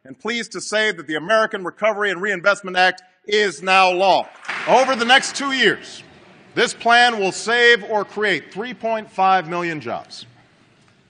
and pleased to say that the American Recovery and Reinvestment Act is now law. Over the next 2 years, this plan will save or create 3.5 million jobs.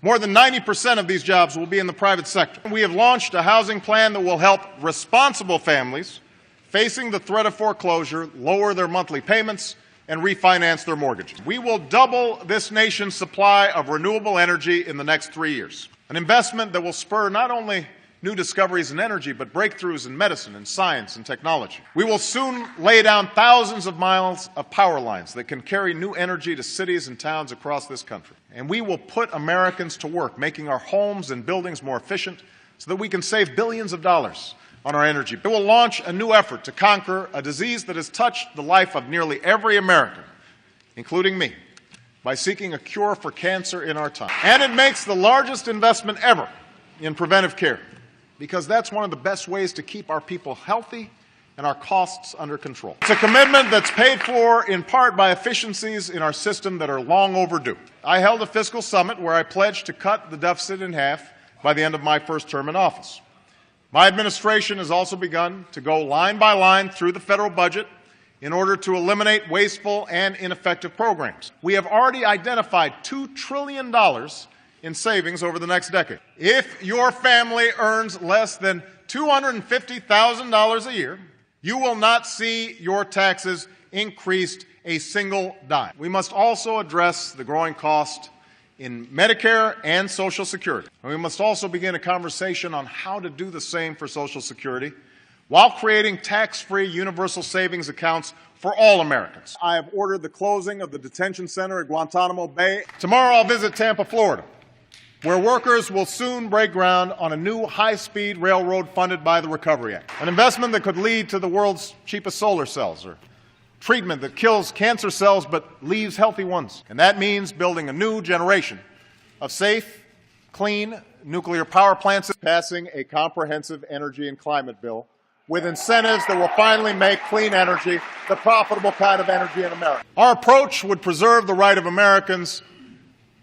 More than 90% of these jobs will be in the private sector. We have launched a housing plan that will help responsible families facing the threat of foreclosure lower their monthly payments and refinance their mortgages. We will double this nation's supply of renewable energy in the next 3 years, an investment that will spur not only new discoveries in energy, but breakthroughs in medicine and science and technology. We will soon lay down thousands of miles of power lines that can carry new energy to cities and towns across this country. And we will put Americans to work, making our homes and buildings more efficient so that we can save billions of dollars on our energy. It will launch a new effort to conquer a disease that has touched the life of nearly every American, including me, by seeking a cure for cancer in our time. And it makes the largest investment ever in preventive care, because that's one of the best ways to keep our people healthy and our costs under control. It's a commitment that's paid for in part by efficiencies in our system that are long overdue. I held a fiscal summit where I pledged to cut the deficit in half by the end of my first term in office. My administration has also begun to go line by line through the federal budget in order to eliminate wasteful and ineffective programs. We have already identified $2 trillion in savings over the next decade. If your family earns less than $250,000 a year, you will not see your taxes increased a single dime. We must also address the growing cost in Medicare and Social Security. And we must also begin a conversation on how to do the same for Social Security while creating tax-free universal savings accounts for all Americans. I have ordered the closing of the detention center at Guantanamo Bay. Tomorrow I'll visit Tampa, Florida, where workers will soon break ground on a new high-speed railroad funded by the Recovery Act, an investment that could lead to the world's cheapest solar cells, or treatment that kills cancer cells but leaves healthy ones. And that means building a new generation of safe, clean nuclear power plants, passing a comprehensive energy and climate bill with incentives that will finally make clean energy the profitable kind of energy in America. Our approach would preserve the right of Americans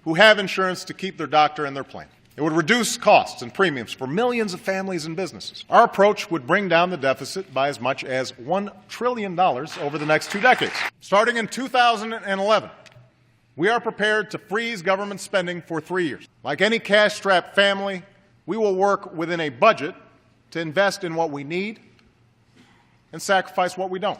who have insurance to keep their doctor and their plan. It would reduce costs and premiums for millions of families and businesses. Our approach would bring down the deficit by as much as $1 trillion over the next 2 decades. Starting in 2011, we are prepared to freeze government spending for 3 years. Like any cash-strapped family, we will work within a budget to invest in what we need and sacrifice what we don't.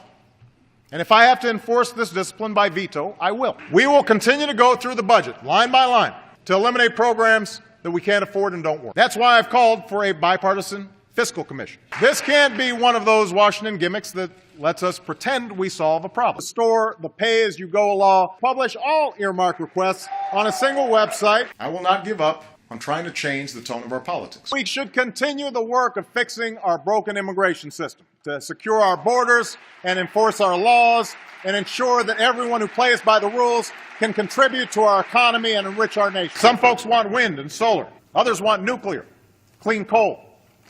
And if I have to enforce this discipline by veto, I will. We will continue to go through the budget, line by line, to eliminate programs that we can't afford and don't work. That's why I've called for a bipartisan fiscal commission. This can't be one of those Washington gimmicks that lets us pretend we solve a problem. Restore the pay-as-you-go law, publish all earmark requests on a single website. I will not give up on trying to change the tone of our politics. We should continue the work of fixing our broken immigration system, to secure our borders and enforce our laws and ensure that everyone who plays by the rules can contribute to our economy and enrich our nation. Some folks want wind and solar. Others want nuclear, clean coal,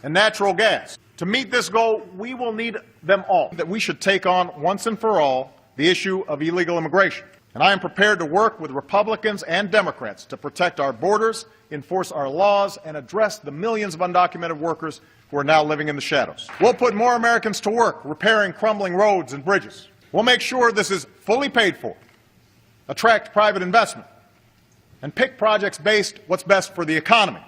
and natural gas. To meet this goal, we will need them all. That we should take on once and for all the issue of illegal immigration. And I am prepared to work with Republicans and Democrats to protect our borders, enforce our laws, and address the millions of undocumented workers who are now living in the shadows. We'll put more Americans to work repairing crumbling roads and bridges. We'll make sure this is fully paid for, attract private investment, and pick projects based what's best for the economy,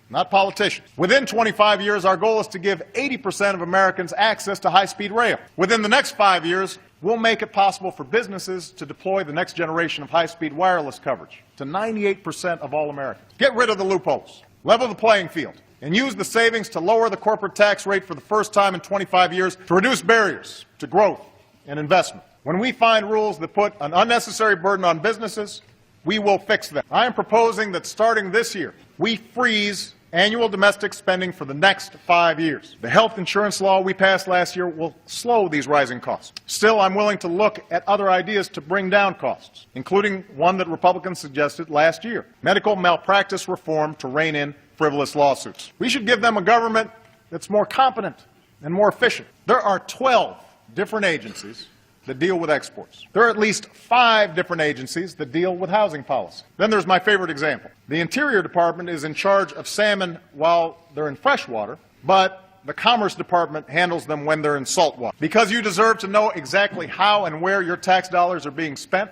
not politicians. Within 25 years, our goal is to give 80% of Americans access to high-speed rail. Within the next 5 years, we'll make it possible for businesses to deploy the next generation of high-speed wireless coverage to 98% of all Americans. Get rid of the loopholes, level the playing field, and use the savings to lower the corporate tax rate for the first time in 25 years to reduce barriers to growth and investment. When we find rules that put an unnecessary burden on businesses, we will fix them. I am proposing that starting this year, we freeze annual domestic spending for the next 5 years. The health insurance law we passed last year will slow these rising costs. Still, I'm willing to look at other ideas to bring down costs, including one that Republicans suggested last year, medical malpractice reform to rein in frivolous lawsuits. We should give them a government that's more competent and more efficient. There are 12 different agencies that deal with exports. There are at least 5 different agencies that deal with housing policy. Then there's my favorite example. The Interior Department is in charge of salmon while they're in freshwater, but the Commerce Department handles them when they're in saltwater. Because you deserve to know exactly how and where your tax dollars are being spent,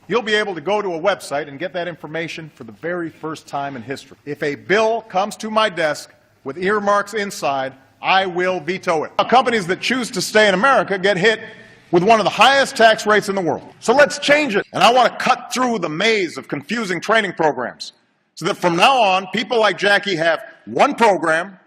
you'll be able to go to a website and get that information for the very first time in history. If a bill comes to my desk with earmarks inside, I will veto it. Companies that choose to stay in America get hit with one of the highest tax rates in the world. So let's change it. And I want to cut through the maze of confusing training programs so that from now on, people like Jackie have one program,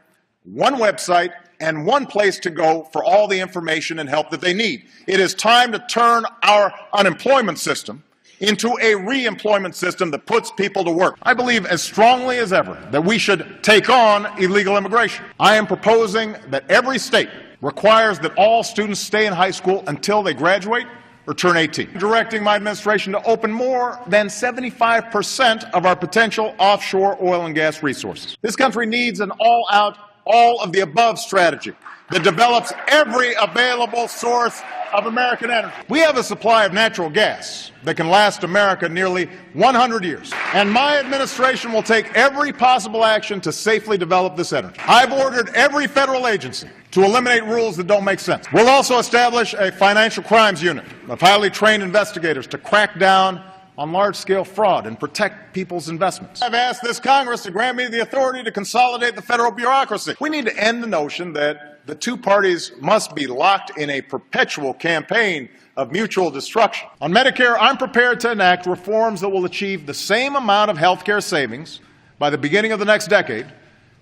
one website, and one place to go for all the information and help that they need. It is time to turn our unemployment system into a re-employment system that puts people to work. I believe as strongly as ever that we should take on illegal immigration. I am proposing that every state requires that all students stay in high school until they graduate or turn 18. Directing my administration to open more than 75% of our potential offshore oil and gas resources. This country needs an all-out, all-of-the-above strategy that develops every available source of American energy. We have a supply of natural gas that can last America nearly 100 years. And my administration will take every possible action to safely develop this energy. I've ordered every federal agency to eliminate rules that don't make sense. We'll also establish a financial crimes unit of highly trained investigators to crack down on large-scale fraud and protect people's investments. I've asked this Congress to grant me the authority to consolidate the federal bureaucracy. We need to end the notion that the two parties must be locked in a perpetual campaign of mutual destruction. On Medicare, I'm prepared to enact reforms that will achieve the same amount of health care savings by the beginning of the next decade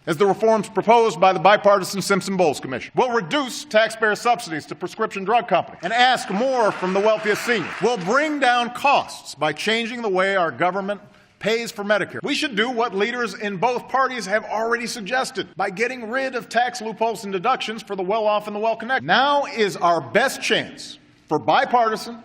as the reforms proposed by the bipartisan Simpson-Bowles Commission. We'll reduce taxpayer subsidies to prescription drug companies and ask more from the wealthiest seniors. We'll bring down costs by changing the way our government pays for Medicare. We should do what leaders in both parties have already suggested by getting rid of tax loopholes and deductions for the well-off and the well-connected. Now is our best chance for bipartisan,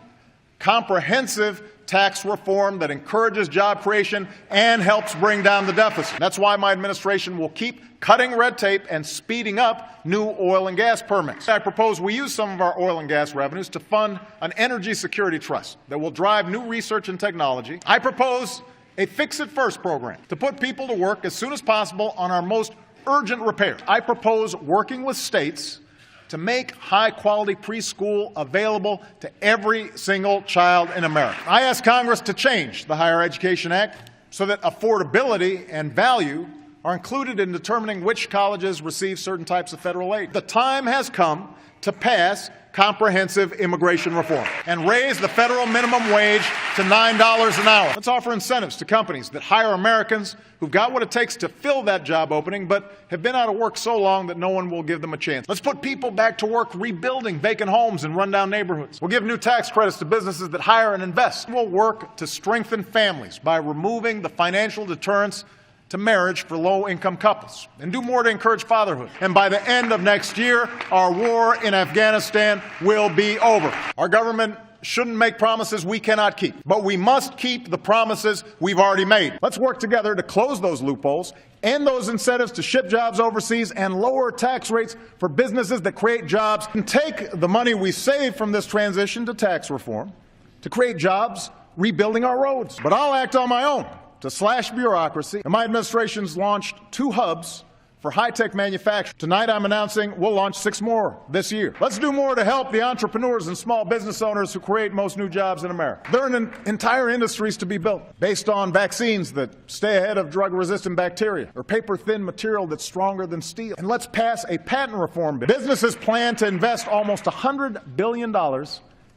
comprehensive tax reform that encourages job creation and helps bring down the deficit. That's why my administration will keep cutting red tape and speeding up new oil and gas permits. I propose we use some of our oil and gas revenues to fund an energy security trust that will drive new research and technology. I propose a Fix-It-First program to put people to work as soon as possible on our most urgent repairs. I propose working with states to make high-quality preschool available to every single child in America. I ask Congress to change the Higher Education Act so that affordability and value are included in determining which colleges receive certain types of federal aid. The time has come to pass comprehensive immigration reform and raise the federal minimum wage to $9 an hour. Let's offer incentives to companies that hire Americans who've got what it takes to fill that job opening but have been out of work so long that no one will give them a chance. Let's put people back to work rebuilding vacant homes in rundown neighborhoods. We'll give new tax credits to businesses that hire and invest. We'll work to strengthen families by removing the financial deterrents to marriage for low-income couples, and do more to encourage fatherhood. And by the end of next year, our war in Afghanistan will be over. Our government shouldn't make promises we cannot keep, but we must keep the promises we've already made. Let's work together to close those loopholes, end those incentives to ship jobs overseas, and lower tax rates for businesses that create jobs, and take the money we save from this transition to tax reform to create jobs rebuilding our roads. But I'll act on my own to slash bureaucracy, and my administration's launched 2 hubs for high-tech manufacturing. Tonight I'm announcing we'll launch 6 more this year. Let's do more to help the entrepreneurs and small business owners who create most new jobs in America. There are entire industries to be built based on vaccines that stay ahead of drug-resistant bacteria or paper-thin material that's stronger than steel. And let's pass a patent reform bill. Businesses plan to invest almost $100 billion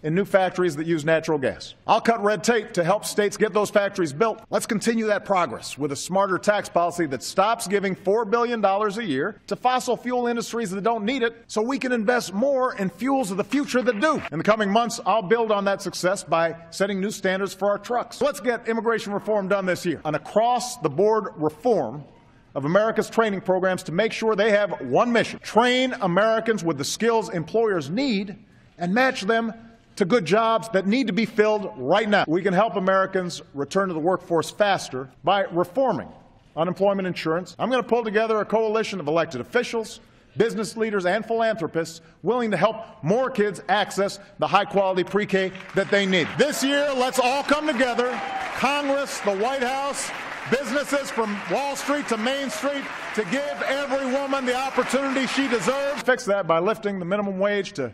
in new factories that use natural gas. I'll cut red tape to help states get those factories built. Let's continue that progress with a smarter tax policy that stops giving $4 billion a year to fossil fuel industries that don't need it so we can invest more in fuels of the future that do. In the coming months, I'll build on that success by setting new standards for our trucks. Let's get immigration reform done this year. An across-the-board reform of America's training programs to make sure they have one mission: train Americans with the skills employers need and match them to good jobs that need to be filled right now. We can help Americans return to the workforce faster by reforming unemployment insurance. I'm going to pull together a coalition of elected officials, business leaders, and philanthropists willing to help more kids access the high-quality pre-K that they need. This year, let's all come together, Congress, the White House, businesses from Wall Street to Main Street to give every woman the opportunity she deserves. Fix that by lifting the minimum wage to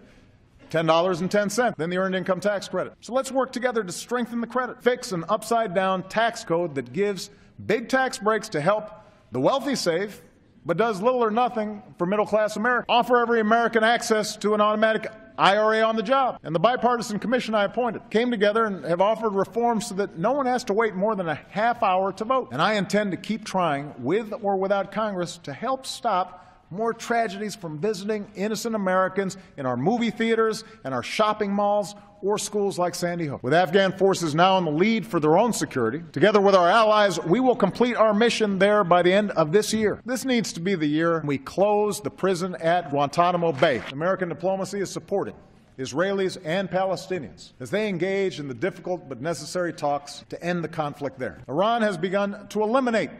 $10.10, then the Earned Income Tax Credit. So let's work together to strengthen the credit. Fix an upside-down tax code that gives big tax breaks to help the wealthy save, but does little or nothing for middle-class America. Offer every American access to an automatic IRA on the job. And the bipartisan commission I appointed came together and have offered reforms so that no one has to wait more than a half hour to vote. And I intend to keep trying, with or without Congress, to help stop more tragedies from visiting innocent Americans in our movie theaters and our shopping malls or schools like Sandy Hook. With Afghan forces now in the lead for their own security, together with our allies, we will complete our mission there by the end of this year. This needs to be the year we close the prison at Guantanamo Bay. American diplomacy is supporting Israelis and Palestinians as they engage in the difficult but necessary talks to end the conflict there. Iran has begun to eliminate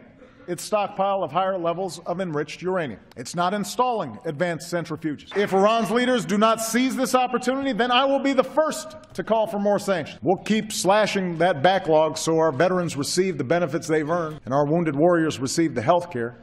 its stockpile of higher levels of enriched uranium. It's not installing advanced centrifuges. If Iran's leaders do not seize this opportunity, then I will be the first to call for more sanctions. We'll keep slashing that backlog so our veterans receive the benefits they've earned and our wounded warriors receive the health care,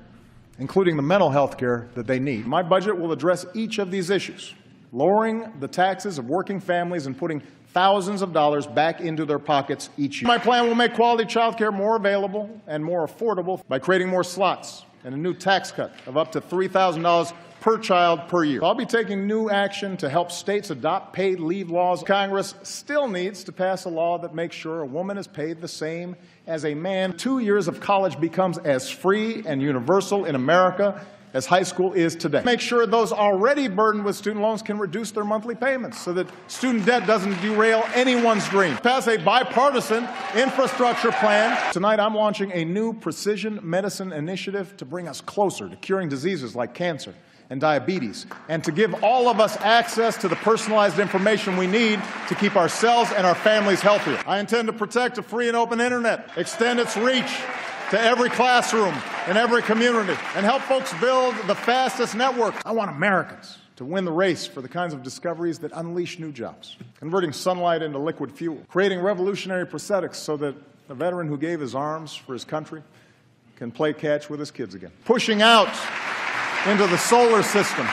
including the mental health care that they need. My budget will address each of these issues, lowering the taxes of working families and putting thousands of dollars back into their pockets each year. My plan will make quality child care more available and more affordable by creating more slots and a new tax cut of up to $3,000 per child per year. I'll be taking new action to help states adopt paid leave laws. Congress still needs to pass a law that makes sure a woman is paid the same as a man. 2 years of college becomes as free and universal in America as high school is today. Make sure those already burdened with student loans can reduce their monthly payments so that student debt doesn't derail anyone's dream. Pass a bipartisan infrastructure plan. Tonight I'm launching a new precision medicine initiative to bring us closer to curing diseases like cancer and diabetes, and to give all of us access to the personalized information we need to keep ourselves and our families healthier. I intend to protect a free and open internet, extend its reach to every classroom in every community, and help folks build the fastest network. I want Americans to win the race for the kinds of discoveries that unleash new jobs, converting sunlight into liquid fuel, creating revolutionary prosthetics so that a veteran who gave his arms for his country can play catch with his kids again, pushing out into the solar system,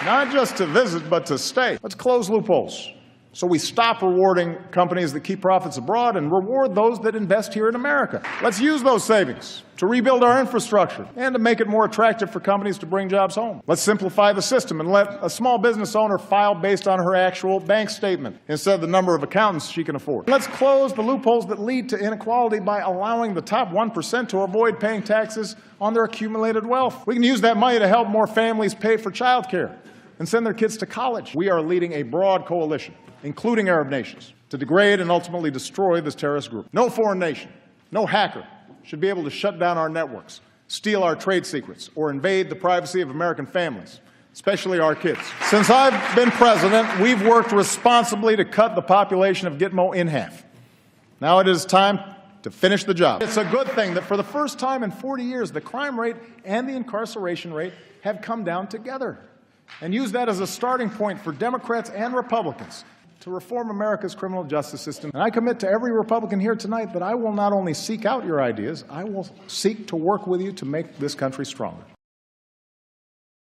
not just to visit, but to stay. Let's close loopholes so we stop rewarding companies that keep profits abroad and reward those that invest here in America. Let's use those savings to rebuild our infrastructure and to make it more attractive for companies to bring jobs home. Let's simplify the system and let a small business owner file based on her actual bank statement instead of the number of accountants she can afford. Let's close the loopholes that lead to inequality by allowing the top 1% to avoid paying taxes on their accumulated wealth. We can use that money to help more families pay for child care and send their kids to college. We are leading a broad coalition, including Arab nations, to degrade and ultimately destroy this terrorist group. No foreign nation, no hacker should be able to shut down our networks, steal our trade secrets, or invade the privacy of American families, especially our kids. Since I've been president, we've worked responsibly to cut the population of Gitmo in half. Now it is time to finish the job. It's a good thing that for the first time in 40 years, the crime rate and the incarceration rate have come down together. And use that as a starting point for Democrats and Republicans to reform America's criminal justice system. And I commit to every Republican here tonight that I will not only seek out your ideas, I will seek to work with you to make this country stronger.